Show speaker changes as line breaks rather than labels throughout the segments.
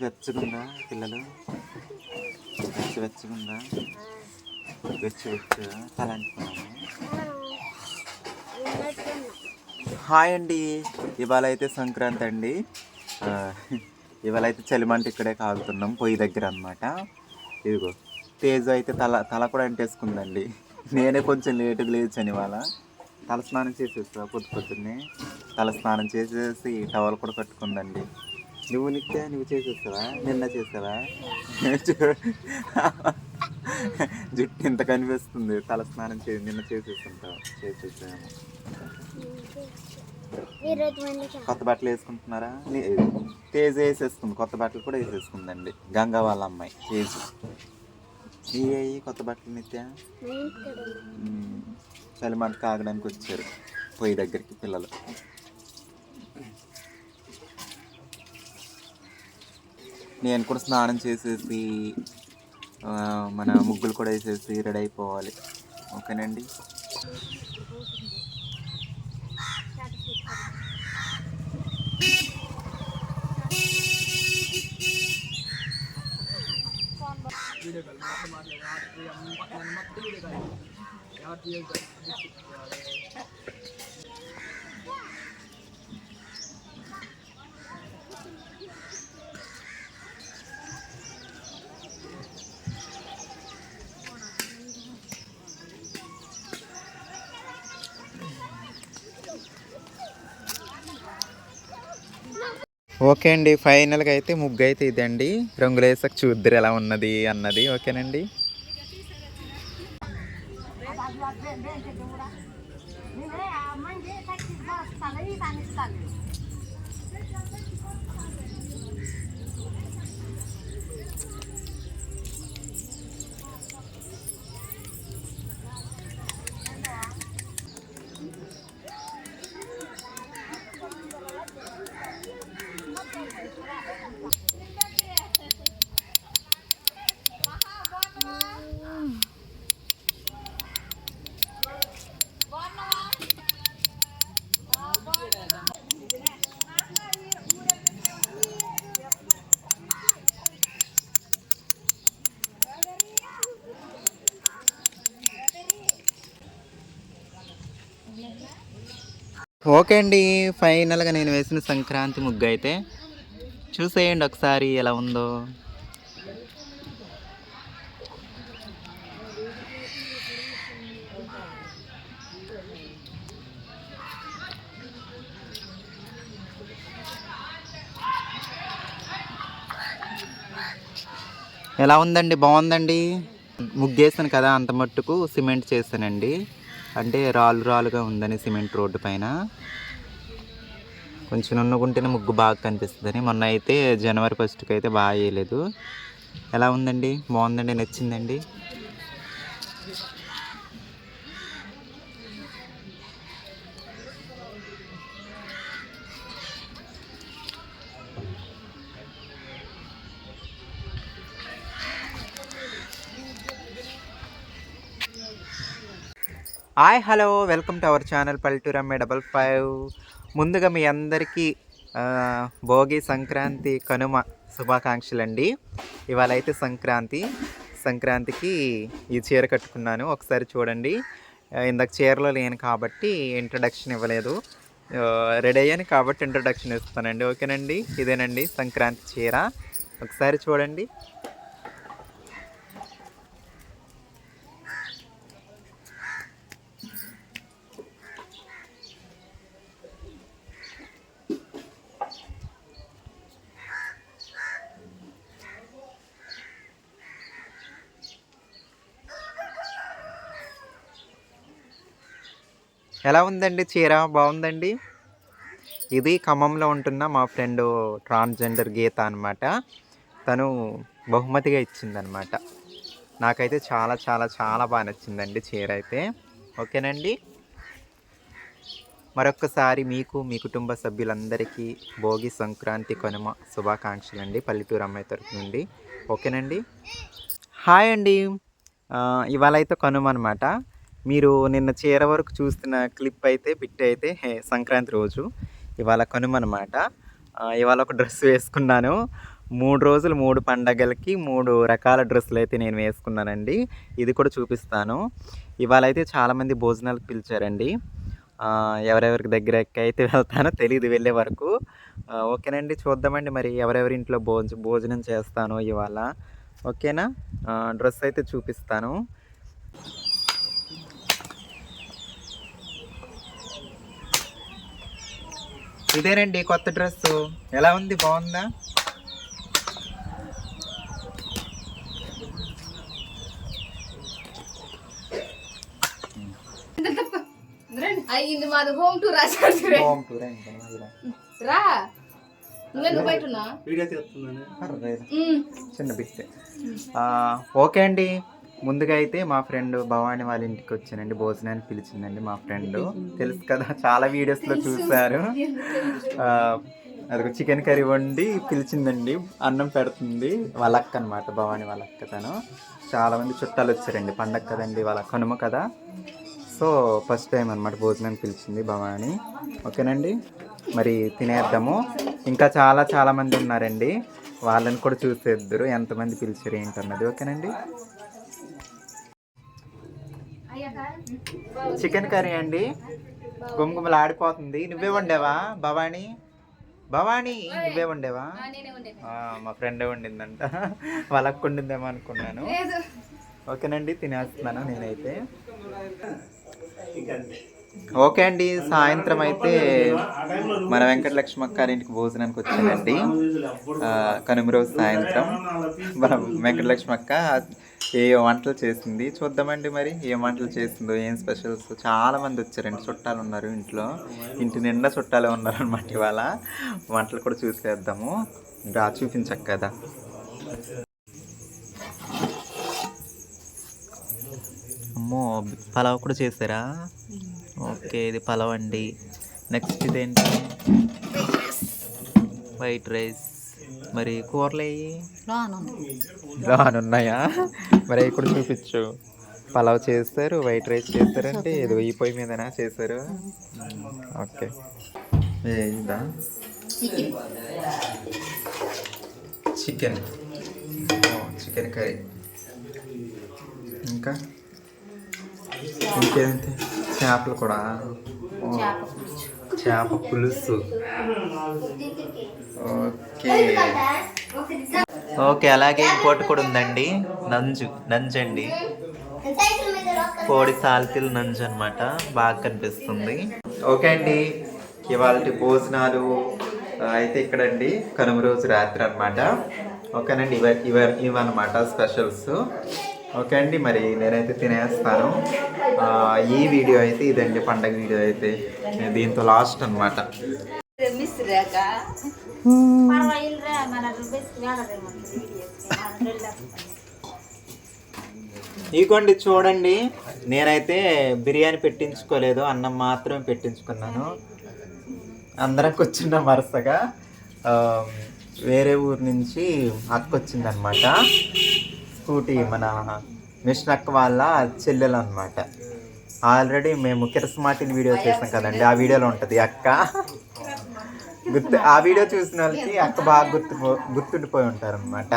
వెచ్చగుందా పిల్లలు? వెచ్చగుందా? వెచ్చు తల అంటున్నాము. హాయ్ అండి, ఇవాళ అయితే సంక్రాంతి అండి. ఇవాళ అయితే చలిమంట ఇక్కడే కాగుతున్నాం, పొయ్యి దగ్గర అనమాట. ఇదిగో తేజు అయితే తల కూడా అంటేసుకుందండి. నేనే కొంచెం లేటుగా లేచాను ఇవాళ. తల స్నానం చేసేస్తా పొద్దున్నే. తల స్నానం చేసేసి టవల్ కూడా కట్టుకుందండి. నువ్వు నువ్వు చేసేస్తావా? నిన్న చేస్తావా? జుట్టు ఇంత కనిపిస్తుంది. తల స్నానం నిన్న చేసేస్తుంటావు. చేసేసాము. కొత్త బట్టలు వేసుకుంటున్నారా? తేజ వేసేసుకుంది, కొత్త బట్టలు కూడా వేసేసుకుందండి. గంగా వాళ్ళ అమ్మాయి తేజు. ఏ కొత్త బట్టలు నిత్య చలిమంట కాగడానికి వచ్చారు పొయ్యి దగ్గరికి పిల్లలు. నేను కూడా స్నానం చేసేసి మన ముగ్గులు కూడా వేసేసి రెడీ అయిపోవాలి. ఓకేనండి. ఓకే అండి, ఫైనల్గా అయితే ముగ్గు అయితే ఇదండి. రంగులు వేసాక చూద్దరు ఎలా ఉన్నది అన్నది. ఓకేనండి. ఓకే అండి, ఫైనల్గా నేను వేసిన సంక్రాంతి ముగ్గు అయితే చూసేయండి ఒకసారి ఎలా ఉందో. ఎలా ఉందండి? బాగుందండి. ముగ్గేసాను కదా, అంత మట్టుకు సిమెంట్ చేశానండి. అంటే రాళ్ళుగా ఉందని సిమెంట్ రోడ్డు పైన కొంచెం నున్నుగుంటేనే ముగ్గు బాగా కనిపిస్తుందని. మొన్న అయితే జనవరి 1కి అయితే బాగా వేయలేదు. ఎలా ఉందండి? బాగుందండి, నచ్చిందండి. Hi, hello, welcome to our channel పల్లెటూరు అమ్మాయి 55. ముందుగా మీ అందరికీ భోగి, సంక్రాంతి, కనుమ శుభాకాంక్షలు అండి. ఇవాళ అయితే సంక్రాంతికి ఈ చీర కట్టుకున్నాను. ఒకసారి చూడండి. ఇందాక చీరలో లేను కాబట్టి ఇంట్రడక్షన్ ఇవ్వలేదు. రెడీ అయ్యాను కాబట్టి ఇంట్రడక్షన్ ఇస్తానండి. ఓకేనండి. ఇదేనండి సంక్రాంతి చీర, ఒకసారి చూడండి. ఎలా ఉందండి చీర? బాగుందండి. ఇది ఖమ్మంలో ఉంటున్న మా ఫ్రెండ్ ట్రాన్స్జెండర్ గీత అనమాట. తను బహుమతిగా ఇచ్చిందనమాట. నాకైతే చాలా చాలా చాలా బాగా నచ్చిందండి చీర అయితే. ఓకేనండి. మరొక్కసారి మీకు, మీ కుటుంబ సభ్యులందరికీ భోగి, సంక్రాంతి, కనుమ శుభాకాంక్షలు అండి పల్లెటూరు అమ్మాయి తరఫు నుండి. ఓకేనండి. హాయ్ అండి. ఇవాళ అయితే కనుమ అనమాట. మీరు నిన్న చీర వరకు చూస్తున్న క్లిప్ అయితే బిట్ అయితే సంక్రాంతి రోజు. ఇవాళ కనుమ అనమాట. ఇవాళ ఒక డ్రెస్ వేసుకున్నాను. 3 రోజులు 3 పండగలకి 3 రకాల డ్రెస్సులు అయితే నేను వేసుకున్నానండి. ఇది కూడా చూపిస్తాను. ఇవాళ అయితే చాలామంది భోజనాలకు పిలిచారండి. ఎవరెవరికి దగ్గరకి అయితే వెళ్తానో తెలీదు వెళ్ళే వరకు. ఓకేనండి, చూద్దామండి మరి ఎవరెవరి ఇంట్లో భోజనం చేస్తానో ఇవాళ. ఓకేనా? డ్రెస్ అయితే చూపిస్తాను. ఇదేనండి కొత్త డ్రెస్సు. ఎలా ఉంది, బాగుందా?
హోమ్ టూర్ రా.
చిన్న బిట్టే. ఓకే అండి, ముందుగా అయితే మా ఫ్రెండ్ భవాని వాళ్ళ ఇంటికి వచ్చానండి. భోజనానికి పిలిచిందండి మా ఫ్రెండ్. తెలుసు కదా, చాలా వీడియోస్లో చూశారు. అది చికెన్ కర్రీ వండి పిలిచిందండి. అన్నం పెడుతుంది. వాళ్ళ అక్క అనమాట, భవాని వాళ్ళ అక్క. తను చాలామంది చుట్టాలు వచ్చారండి. పండగ కదండి, వాళ్ళ కనుమ కదా. సో ఫస్ట్ టైం అనమాట భోజనానికి పిలిచింది భవాని. ఓకేనండి, మరి తినేద్దాము. ఇంకా చాలామంది ఉన్నారండి, వాళ్ళని కూడా చూసేద్దరు ఎంతమంది పిలిచారు ఏంటన్నది. ఓకేనండి. చికెన్ కర్రీ అండి, గుమగుమలు ఆడిపోతుంది. నువ్వే వండావా భవాని? నువ్వే వండేవా? మా ఫ్రెండే వండిందంట. వాళ్ళకి వండిందేమో అనుకున్నాను. ఓకేనండి, తినేస్తున్నాను నేనైతే. ఓకే అండి, సాయంత్రం అయితే మన వెంకటలక్ష్మి అక్క ఇంటికి భోజనానికి వచ్చానండి. కనుమ రోజు సాయంత్రం మన వెంకటలక్ష్మి అక్క ఏ వంటలు చేసింది చూద్దామండి. మరి ఏం వంటలు చేసిందో, ఏం స్పెషల్స్. చాలా మంది వచ్చారండి, చుట్టాలు ఉన్నారు ఇంట్లో. ఇంటి నిండా చుట్టాలే ఉన్నారు అనమాట. ఇవాళ వంటలు కూడా చూసేద్దాము. ఇంకా చూపించక్క కదా. అమ్మో, పలావ్ కూడా చేశారా? ఓకే, ఇది పలావ్ అండి. నెక్స్ట్ ఇదేంటి? White rice. మరి కూరలు ఉన్నాయా? మరి అవి కూడా చూపించు. పలావ్ చేస్తారు, వైట్ రైస్ చేస్తారంటే ఏదో ఈ పొయ్యి మీదనా చేశారు? ఓకే, ఇదా చికెన్ కర్రీ. ఇంకా ఇంకేంటి? చేపలు కూడా. చేప పులుసు. ఓకే, అలాగే ఇంకోటి కూడా ఉందండి, నంజు అండి. కోడి సాల్తీలు నంజు అనమాట. బాగా కనిపిస్తుంది. ఓకే అండి, ఇవాళ భోజనాలు అయితే ఇక్కడండి కనుమ రోజు రాత్రి అనమాట. ఓకేనండి, ఇవన్నమాట స్పెషల్స్. ఓకే అండి, మరి నేనైతే తినేస్తాను. ఈ వీడియో అయితే ఇదండి, పండగ వీడియో అయితే దీంతో లాస్ట్ అనమాట. ఇదిగోండి చూడండి, నేనైతే బిర్యానీ పెట్టించుకోలేదు, అన్నం మాత్రమే పెట్టించుకున్నాను. అందరం కూర్చున్నాం వరుసగా. వేరే ఊరు నుంచి అక్క వచ్చిందనమాట. స్కూటీ మన మిషన్ అక్క వాళ్ళ చెల్లెలు అనమాట. ఆల్రెడీ మేము కిరసమాటిని వీడియో చేసాం కదండి, ఆ వీడియోలో ఉంటుంది అక్క. ఆ వీడియో చూసిన వాళ్ళకి అక్క బాగా గుర్తుండిపోయి ఉంటారు అనమాట.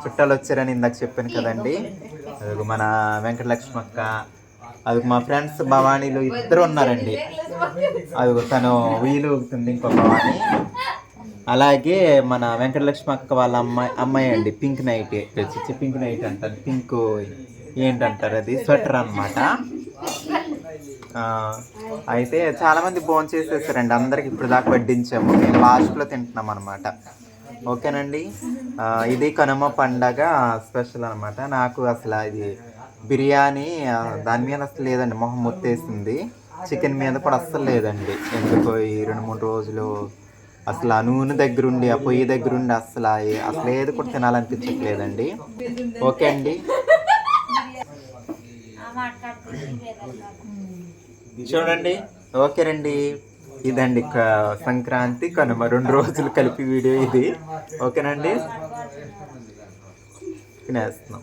చుట్టాలు వచ్చారని ఇందాక చెప్పాను కదండి. అది మన వెంకటలక్ష్మి అక్క, అది మా ఫ్రెండ్స్ భవానీలు ఇద్దరు ఉన్నారండి. అది తను వీలు ఊగుతుంది, ఇంకో భవానీ. అలాగే మన వెంకటలక్ష్మి అక్క వాళ్ళ అమ్మాయి అండి, పింక్ నైట్. పింక్ నైట్ అంటారు, పింక్ ఏంటంటారు, అది స్వెటర్ అనమాట. అయితే చాలామంది భోజనం చేసేసారండి. అందరికి ఇప్పుడు దాకా వడ్డించాము, మేము లాస్ట్లో తింటున్నాం అనమాట. ఓకేనండి, ఇది కనుమ పండగ స్పెషల్ అనమాట. నాకు అసలు ఇది బిర్యానీ దాని మీద అసలు లేదండి, మొహం మొత్తేసింది. చికెన్ మీద కూడా అస్సలు లేదండి. ఎందుకో ఈ 2-3 రోజులు అసలు ఆ నూనె దగ్గరుండి, ఆ పొయ్యి దగ్గరుండి అసలు ఏది కూడా తినాలనిపించట్లేదండి. ఓకే అండి, చూడండి. ఓకేనండి, ఇదండి సంక్రాంతి కనుమ 2 రోజులు కలిపి వీడియో ఇది. ఓకేనండి, తినేస్తున్నాం.